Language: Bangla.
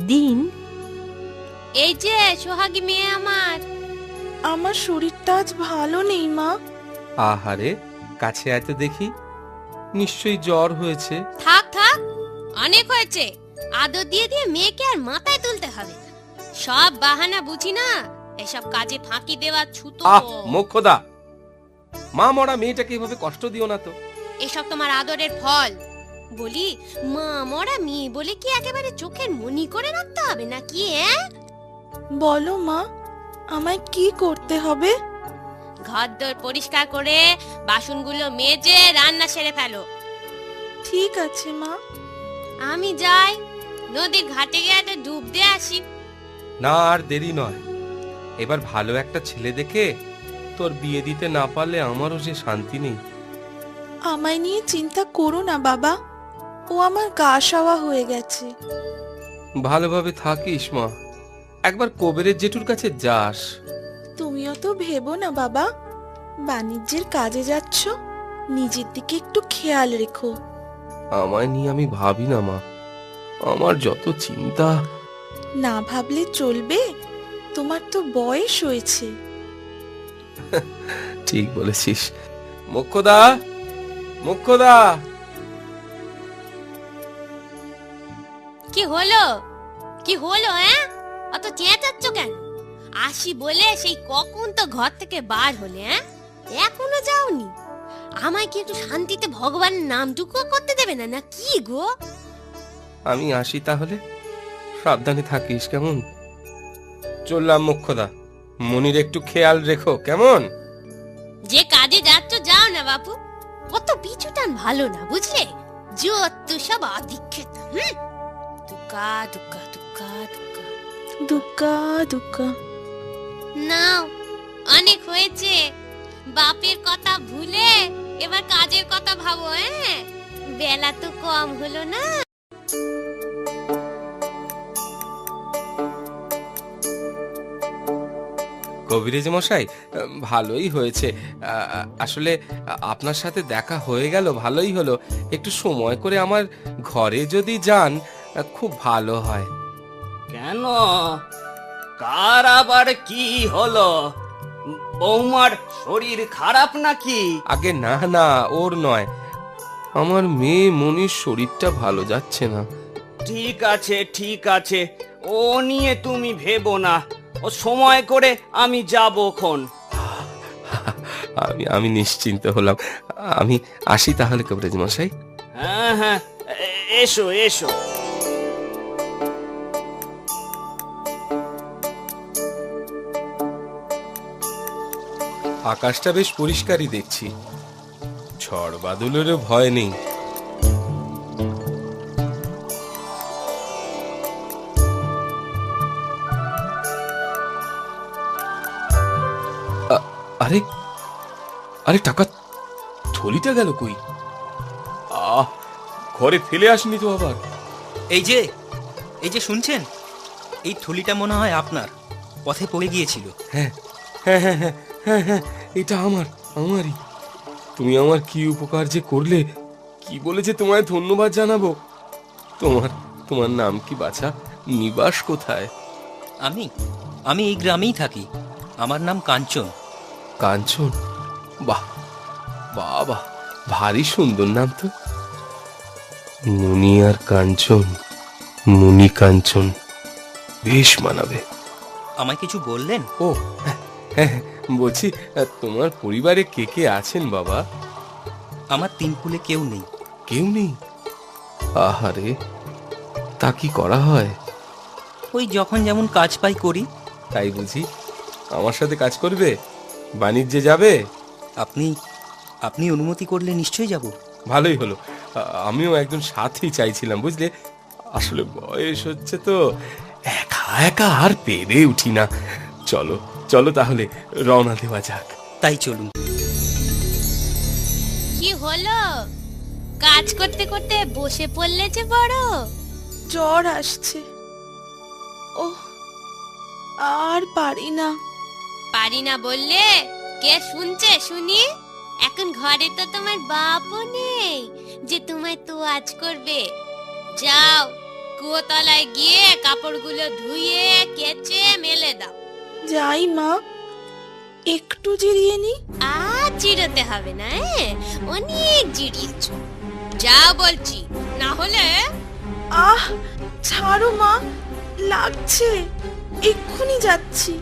একদিন, এই যে সোহাগী মেয়ে আমার শরীরটা আজ ভালো নেই মা। আহারে, কাছে এত দেখি, নিশ্চয়ই জ্বর হয়েছে। থাক থাক, অনেক হয়েছে। আদর দিয়ে দিয়ে মেয়েকে আর মাথায় তুলতে হবে না। সব বাহানা বুঝি না, এসব কাজে ফাঁকি দেওয়া ছুতো। মোক্ষদা, মা মরা মেয়েটাকে এভাবে কষ্ট দিও না তো। এসব তোমার আদরের ফল। বলি, মা মরা মেয়ে বলে কি একেবারে চোখের মনি করে রাখতে হবে নাকি? বলো মা, আমায় কি করতে হবে? ঘরদোর পরিষ্কার করে বাসনগুলো মেজে রান্না সেরে ফেলো। ঠিক আছে মা। আমি যাই, নদীর ঘাটে গিয়ে একটা ডুব দিয়ে আসি। না, আর দেরি নয়। এবার ভালো একটা ছেলে দেখে তোর বিয়ে দিতে না পারলে আমারও যে শান্তি নেই। আমায় নিয়ে চিন্তা করো না বাবা, ও আমার গা সাওয়া হয়ে গেছে। ভালোভাবে থাকিস মা, একবার কবিরের জেঠুর কাছে যাস। তুমিও তো ভেবো না বাবা, বাণিজ্যের কাজে যাচ্ছ, নিজের দিকে একটু খেয়াল রেখো। আমায় নিয়ে আমি ভাবি না মা, আমার যত চিন্তা। না ভাবলে চলবে, তোমার তো বয়স হয়েছে। ঠিক বলেছিস। মোক্ষদা, মোক্ষদা। কি হলো? কি হলো? অত চেঁচাচ্ছ কেন? আসি বলে সেই কখন তো ঘর থেকে বার হলে, এখনো যাওনি? আমায় কি একটু শান্তিতে ভগবানের নামটুকু করতে দেবে না, না কি গো? আমি আসি তাহলে, সাবধানে থাকিস কেমন? চললাম মোক্ষদা, মনির একটু খেয়াল রেখো কেমন? যে কাজে যাচ্ছ যাও না বাপু, কত পিছুটান ভালো না বুঝলে? যত সব আদিক্ষেত। দুকা দুকা দুকা দুকা দুক্কা দুক্কা। নাও, অনেক হয়েছে। বাপের কথা ভুলে এবার কাজের কথা ভাবো। বেলা তো কম হলো না? কবিরাজ মশাই, ভালোই হয়েছে। আসলে আপনার সাথে দেখা হয়ে গেল, ভালোই হলো। একটু সময় করে আমার ঘরে যদি যান খুব ভালো হয়। কেন, কার আবার কি হলো? বৌমার শরীর খারাপ নাকি? আগে না না, ওর নয়, আমার মেয়ে মনির শরীরটা ভালো যাচ্ছে না। ঠিক আছে ঠিক আছে, ও নিয়ে তুমি ভেবো না, ও সময় করে আমি যাবখন। আমি নিশ্চিন্ত হলাম। আমি আসি তাহলে কবিরাজ মশাই। হ্যাঁ হ্যাঁ, এসো এসো। আকাশটা বেশ পরিষ্কারই দেখছি, ঝড় বাদলেরও ভয় নেই। আরে আরে, টাকা থলিটা গেল কই? ঘরে ফেলে আসনি তো আবার? এই যে শুনছেন, এই থলিটা মনে হয় আপনার, পথে পড়ে গিয়েছিল। হ্যাঁ হ্যাঁ হ্যাঁ হ্যাঁ হ্যাঁ হ্যাঁ, এটা আমারই। তুমি আমার কি উপকার যে করলে, কি বলে যে তোমায় ধন্যবাদ জানাবো। তোমার নাম কি বাছা? নিবাস কোথায়? আমি এই গ্রামেই থাকি। আমার নাম কাঞ্চন। কাঞ্চন? বাহ, বাবা, ভারী সুন্দর নাম তো। মুনি আর কাঞ্চন, মুনি কাঞ্চন, বেশ মানাবে। আমায় কিছু বললেন? ও হ্যাঁ হ্যাঁ, বলছি তোমার পরিবারে কে কে আছেন বাবা? আমার তিন কুলে কেউ নেই। কেউ নেই? আহারে, তা কি করা হয়? ওই যখন যেমন কাজ পাই করি। তাই বুঝি? আমার সাথে কাজ করবে? বাণিজ্যে যাবে? আপনি অনুমতি করলে নিশ্চয়ই যাব। ভালোই হলো, আমিও একজন সাথী চাইছিলাম বুঝলে। আসলে বয়স হচ্ছে তো, একা একা আর পেরে উঠি না। চলো চলো তাহলে রওনা দেওয়া যাক। তাই চলুন। কি হলো? কাজ করতে করতে বসে পড়লে যে বড়। জ্বর আসছে, ও আর পারি না। পারি না বললে কে শুনছে শুনি? এখন ঘরে তো তোমার বাপও নেই যে তোমায় তোয়াজ করবে। যাও, কুয়োতলায় গিয়ে কাপড়গুলো ধুয়ে কেচে মেলে দাও। যাই মা, একটু জিরিয়ে নি। আর জিরোতে হবে না, অনেক জিরিয়েছ। যাও বলছি, না হলে। আহ, ছাড়ো মা, লাগছে, এক্ষুনি যাচ্ছি।